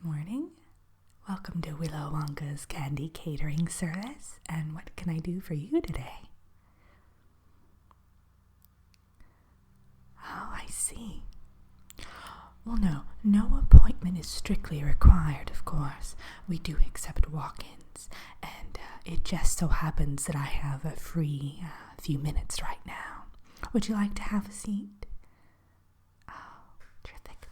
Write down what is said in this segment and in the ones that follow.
Good morning. Welcome to Willow Wonka's candy catering service. And what can I do for you today? Oh, I see. Well, no appointment is strictly required, of course. We do accept walk-ins, and it just so happens that I have a free few minutes right now. Would you like to have a seat? Oh, terrific.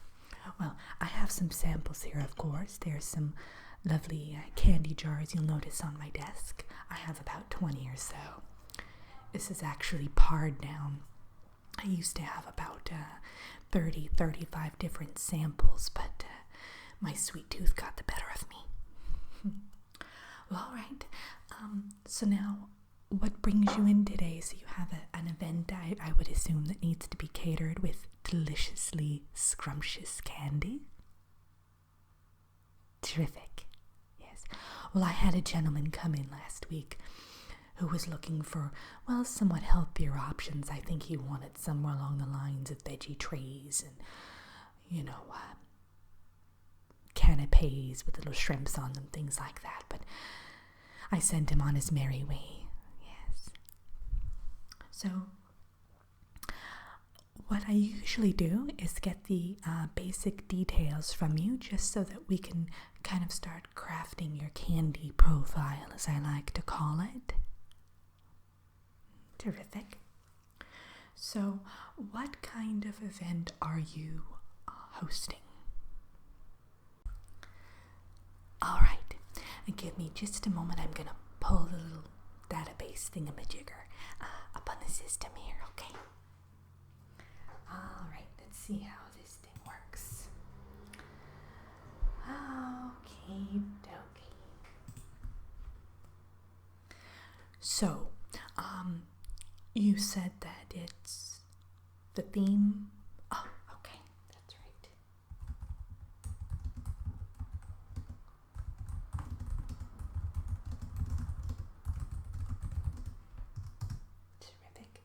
Well, I have some samples here, of course. There's some lovely candy jars you'll notice on my desk. I have about 20 or so. This is actually pared down. I used to have about 35 different samples, but my sweet tooth got the better of me. Well, all right. So now, what brings you in today? So you have an event, I would assume, that needs to be catered with deliciously scrumptious candy. Terrific. Yes. Well, I had a gentleman come in last week who was looking for, somewhat healthier options. I think he wanted somewhere along the lines of veggie trays and, canapes with little shrimps on them, things like that. But I sent him on his merry way. Yes. So what I usually do is get the basic details from you just so that we can kind of start crafting your candy profile, as I like to call it. Terrific. So, what kind of event are you hosting? All right. Give me just a moment. I'm going to pull the little database thingamajigger up on the system here, okay? All right. Let's see how this thing works. Okay, dokie. So, you said that it's the theme. Oh, okay, that's right. Terrific.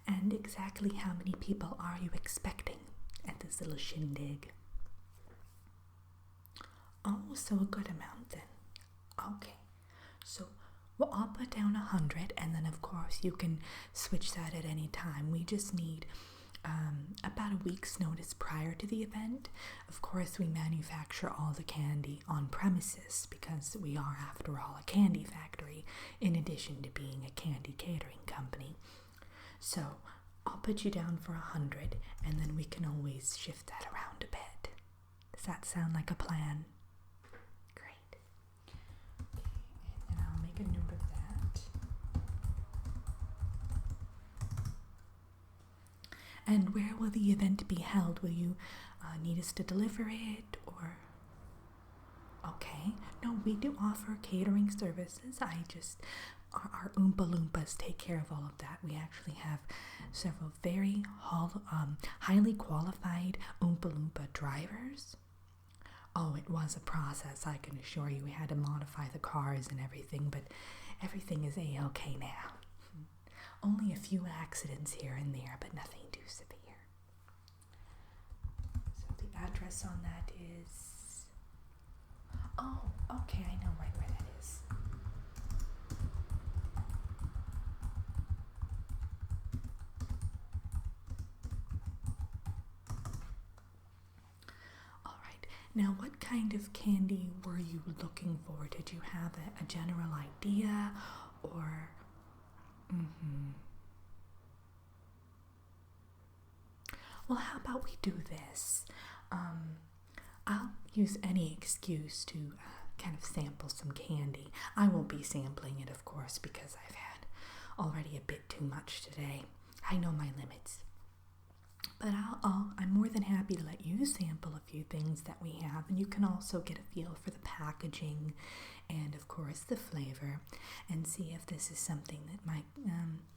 And exactly how many people are you expecting at this little shindig? Oh, so a good amount then. Okay, so I'll put down 100, and then of course you can switch that at any time. We just need about a week's notice prior to the event. Of course, we manufacture all the candy on premises because we are, after all, a candy factory, in addition to being a candy catering company. So I'll put you down for 100, and then we can always shift that around a bit. Does that sound like a plan? A note of that. And where will the event be held? Will you need us to deliver it, or? Okay. No, we do offer catering services. Our Oompa Loompas take care of all of that. We actually have several very highly qualified Oompa Loompa drivers. Oh, it was a process, I can assure you. We had to modify the cars and everything, but everything is A-okay now. Only a few accidents here and there, but nothing too severe. So the address on that is... Oh, okay, I know right where that is. Now, what kind of candy were you looking for? Did you have a general idea, or? Well, how about we do this? I'll use any excuse to kind of sample some candy. I won't be sampling it, of course, because I've had already a bit too much today. I know my limits. But I'm more than happy to let you sample a few things that we have, and you can also get a feel for the packaging and, of course, the flavor, and see if this is something that might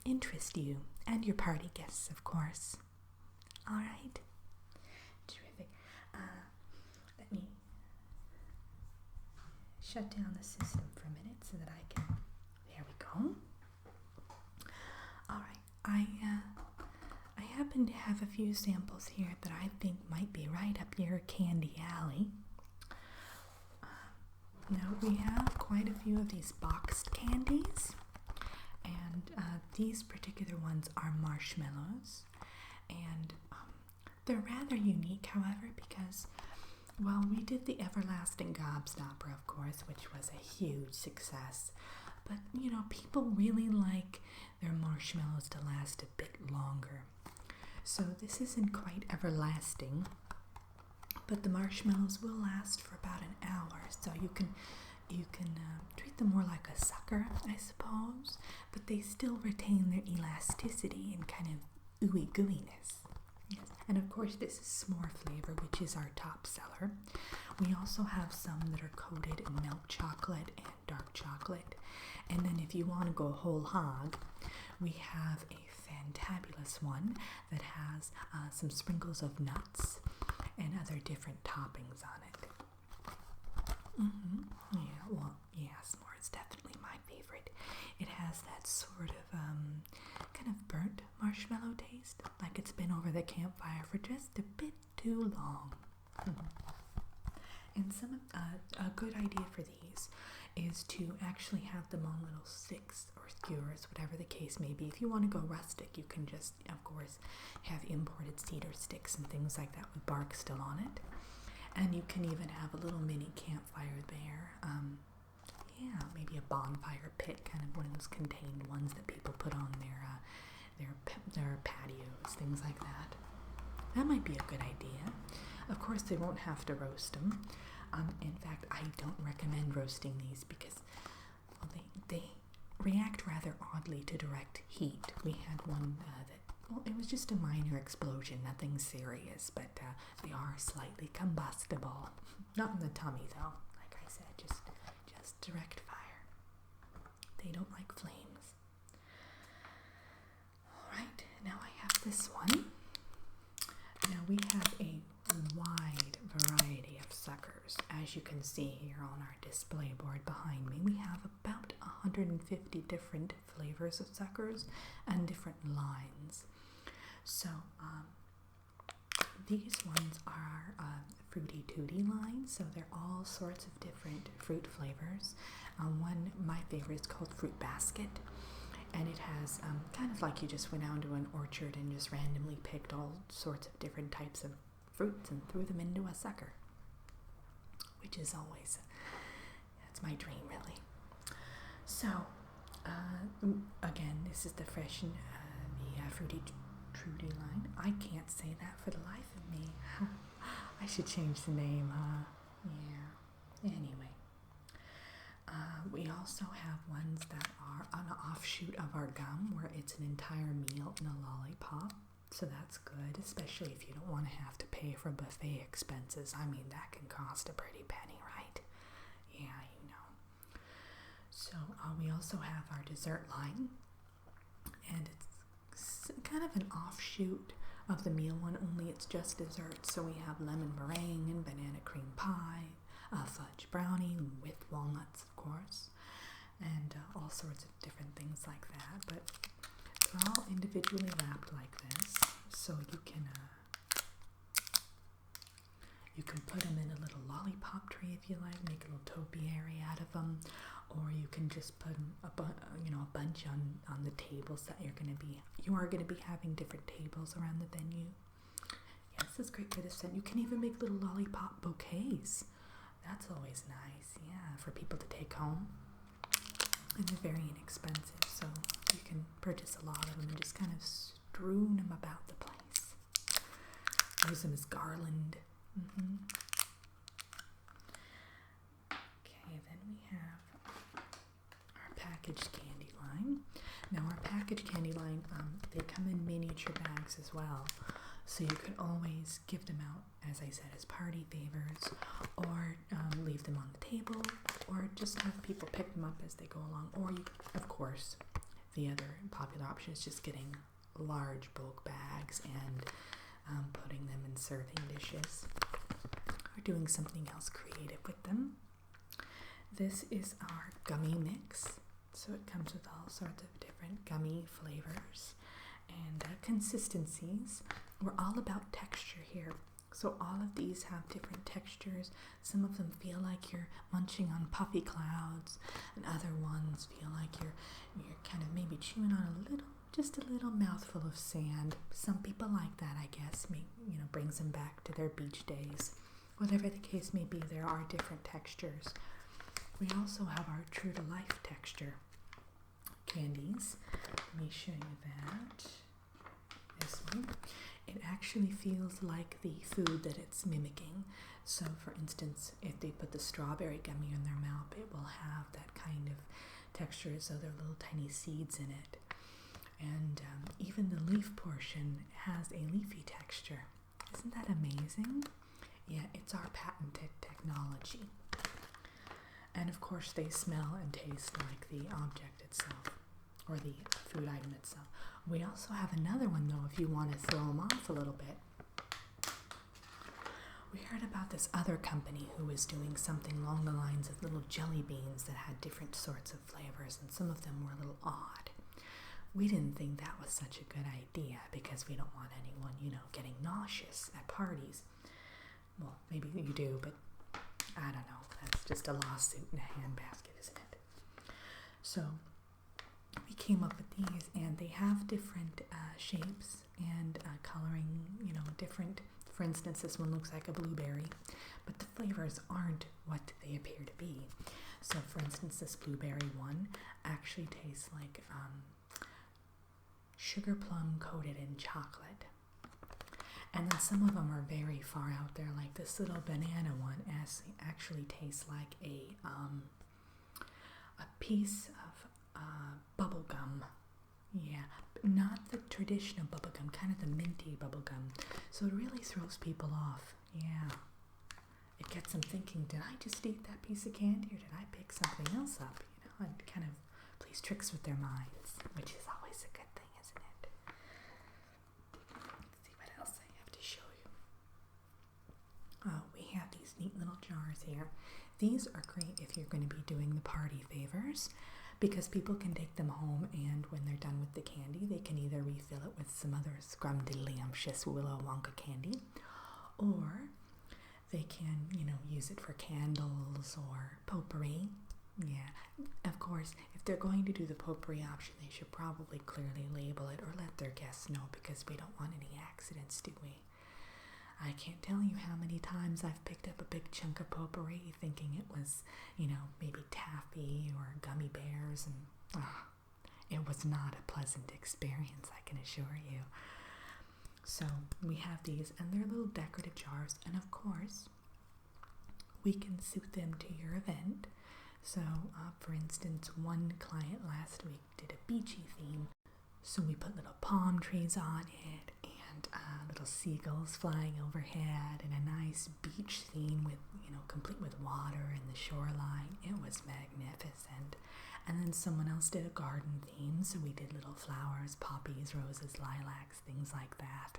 interest you and your party guests, of course. All right? Terrific. Let me shut down the system for a minute so that I can... There we go. All right. I happen to have a few samples here that I think might be right up your candy alley. Now we have quite a few of these boxed candies, and these particular ones are marshmallows, and they're rather unique, however, because, well, we did the Everlasting Gobstopper, of course, which was a huge success, but, you know, people really like their marshmallows to last a bit longer. So this isn't quite everlasting, but the marshmallows will last for about an hour, so you can treat them more like a sucker, I suppose, but they still retain their elasticity and kind of ooey gooiness. Yes. And of course, this is s'more flavor, which is our top seller. We also have some that are coated in milk chocolate and dark chocolate. And then if you want to go whole hog, we have a fantabulous one that has some sprinkles of nuts and other different toppings on it. Yeah, well, yeah, s'more is definitely my favorite. It has that sort of kind of burnt marshmallow taste, like it's been over the campfire for just a bit too long. And a good idea for these is to actually have them on little sticks or skewers, whatever the case may be. If you want to go rustic, you can just, of course, have imported cedar sticks and things like that with bark still on it. And you can even have a little mini campfire there. Yeah, maybe a bonfire pit, kind of one of those contained ones that people put on their patios, things like that. That might be a good idea. Of course, they won't have to roast them. In fact, I don't recommend roasting these because they react rather oddly to direct heat. We had one it was just a minor explosion, nothing serious, but they are slightly combustible. Not in the tummy, though. Like I said, just direct fire. They don't like flames. All right, now I have this one. Now we have a wide variety of suckers. As you can see here on our display board behind me, we have about 150 different flavors of suckers and different lines. So these ones are Fruity Tooty line, so they're all sorts of different fruit flavors. My favorite is called Fruit Basket, and it has kind of like you just went out to an orchard and just randomly picked all sorts of different types of fruits and threw them into a sucker, which is always, that's my dream, really. So, again, this is the fresh and the Fruity Tooty line. I can't say that for the life of me. I should change the name, Yeah. Anyway. We also have ones that are an offshoot of our gum, where it's an entire meal in a lollipop. So that's good, especially if you don't want to have to pay for buffet expenses. I mean, that can cost a pretty penny, right? Yeah, you know. So we also have our dessert line, and it's kind of an offshoot of the meal one, only it's just dessert. So we have lemon meringue and banana cream pie, a fudge brownie with walnuts, of course, and all sorts of different things like that. But they're all individually wrapped like this, so you can put them in a little lollipop tray if you like, make a little topiary out of them, or you can just put a bunch on the tables that you are going to be having different tables around the venue. Yes, it's great for the scent. You can even make little lollipop bouquets. That's always nice, yeah, for people to take home. And they're very inexpensive, so you can purchase a lot of them and just kind of strewn them about the place. Use them as garland. Okay, then we have our packaged candy line. Now our packaged candy line, they come in miniature bags as well. So you can always give them out, as I said, as party favors, or leave them on the table, or just have people pick them up as they go along. Or, of course, the other popular option is just getting large bulk bags and putting them in serving dishes, or doing something else creative with them. This is our gummy mix. So it comes with all sorts of different gummy flavors and consistencies. We're all about texture here. So all of these have different textures. Some of them feel like you're munching on puffy clouds, and other ones feel like you're kind of maybe chewing on just a little mouthful of sand. Some people like that, I guess. Brings them back to their beach days. Whatever the case may be, there are different textures. We also have our true to life texture candies. Let me show you that. This one. It actually feels like the food that it's mimicking. So, for instance, if they put the strawberry gummy in their mouth, it will have that kind of texture, so there are little tiny seeds in it. And even the leaf portion has a leafy texture. Isn't that amazing? Yeah, it's our patented technology. And of course, they smell and taste like the object itself, or the food item itself. We also have another one, though, if you want to throw them off a little bit. We heard about this other company who was doing something along the lines of little jelly beans that had different sorts of flavors, and some of them were a little odd. We didn't think that was such a good idea because we don't want anyone, getting nauseous at parties. Well, maybe you do, but I don't know. That's just a lawsuit in a handbasket, isn't it? So we came up with these, and they have different shapes and coloring, different. For instance, this one looks like a blueberry, but the flavors aren't what they appear to be. So, for instance, this blueberry one actually tastes like sugar plum coated in chocolate. And then some of them are very far out there, like this little banana one actually tastes like a piece of bubble gum. Yeah, not the traditional bubble gum, kind of the minty bubble gum. So it really throws people off. Yeah. It gets them thinking, did I just eat that piece of candy, or did I pick something else up? It kind of plays tricks with their minds, which is always a good thing, isn't it? Let's see what else I have to show you. Oh, we have these neat little jars here. These are great if you're going to be doing the party favors, because people can take them home, and when they're done with the candy, they can either refill it with some other scrumdiddlyumptious Willow Wonka candy, or they can, use it for candles or potpourri. Yeah, of course, if they're going to do the potpourri option, they should probably clearly label it or let their guests know, because we don't want any accidents, do we? I can't tell you how many times I've picked up a big chunk of potpourri thinking it was, maybe taffy or gummy bears, and it was not a pleasant experience, I can assure you. So we have these, and they're little decorative jars, and of course, we can suit them to your event. So, for instance, one client last week did a beachy theme, so we put little palm trees on it, and little seagulls flying overhead, and a nice beach scene with, complete with water and the shoreline. It was magnificent. And then someone else did a garden theme, so we did little flowers, poppies, roses, lilacs, things like that.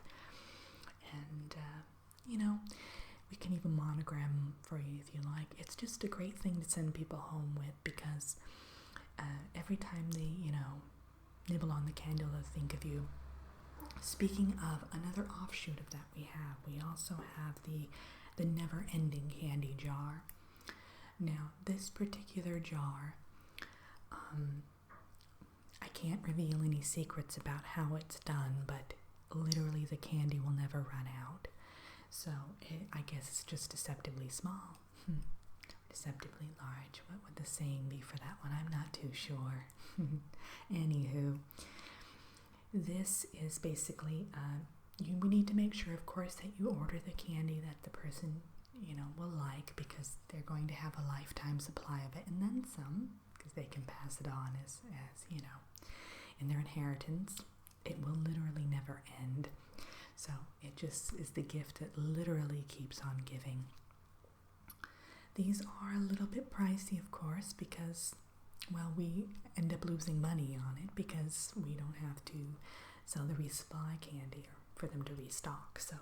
And, we can even monogram for you if you like. It's just a great thing to send people home with, because every time they, nibble on the candle, they'll think of you. Speaking of another offshoot of that we also have the never-ending candy jar. Now, this particular jar, I can't reveal any secrets about how it's done, but literally the candy will never run out. So I guess it's just deceptively small. Deceptively large. What would the saying be for that one? I'm not too sure. Anywho, this is basically, we need to make sure, of course, that you order the candy that the person, will like, because they're going to have a lifetime supply of it, and then some, because they can pass it on as in their inheritance. It will literally never end. So it just is the gift that literally keeps on giving. These are a little bit pricey, of course, because, we end up losing money on it because we don't have to sell the resupply candy or for them to restock. So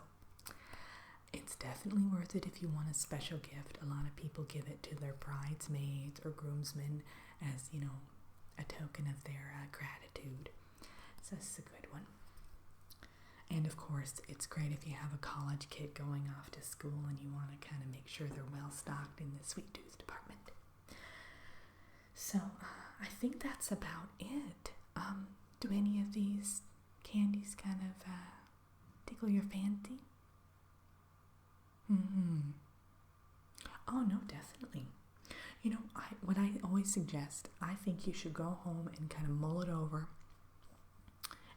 it's definitely worth it if you want a special gift. A lot of people give it to their bridesmaids or groomsmen as, a token of their gratitude. So this is a good one. And of course, it's great if you have a college kid going off to school and you want to kind of make sure they're well stocked in the sweet tooth department. So, I think that's about it. Do any of these candies kind of tickle your fancy? Oh, no, definitely. You know, what I always suggest, I think you should go home and kind of mull it over.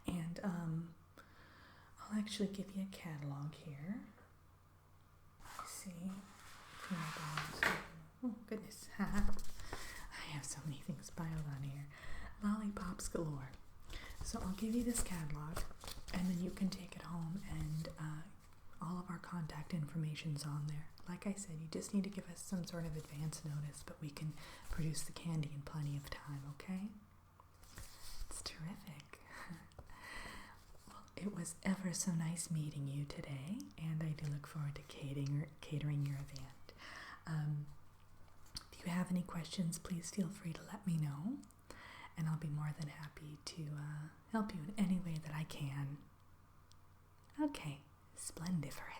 And I'll actually give you a catalog here. Let's see. Oh, goodness. I have so many things piled on here. Lollipops galore. So I'll give you this catalog, and then you can take it home, and all of our contact information's on there. Like I said, you just need to give us some sort of advance notice, but we can produce the candy in plenty of time, okay? It's terrific. Well, it was ever so nice meeting you today, and I do look forward to catering your event. If you have any questions, please feel free to let me know, and I'll be more than happy to help you in any way that I can. Okay, splendiferous.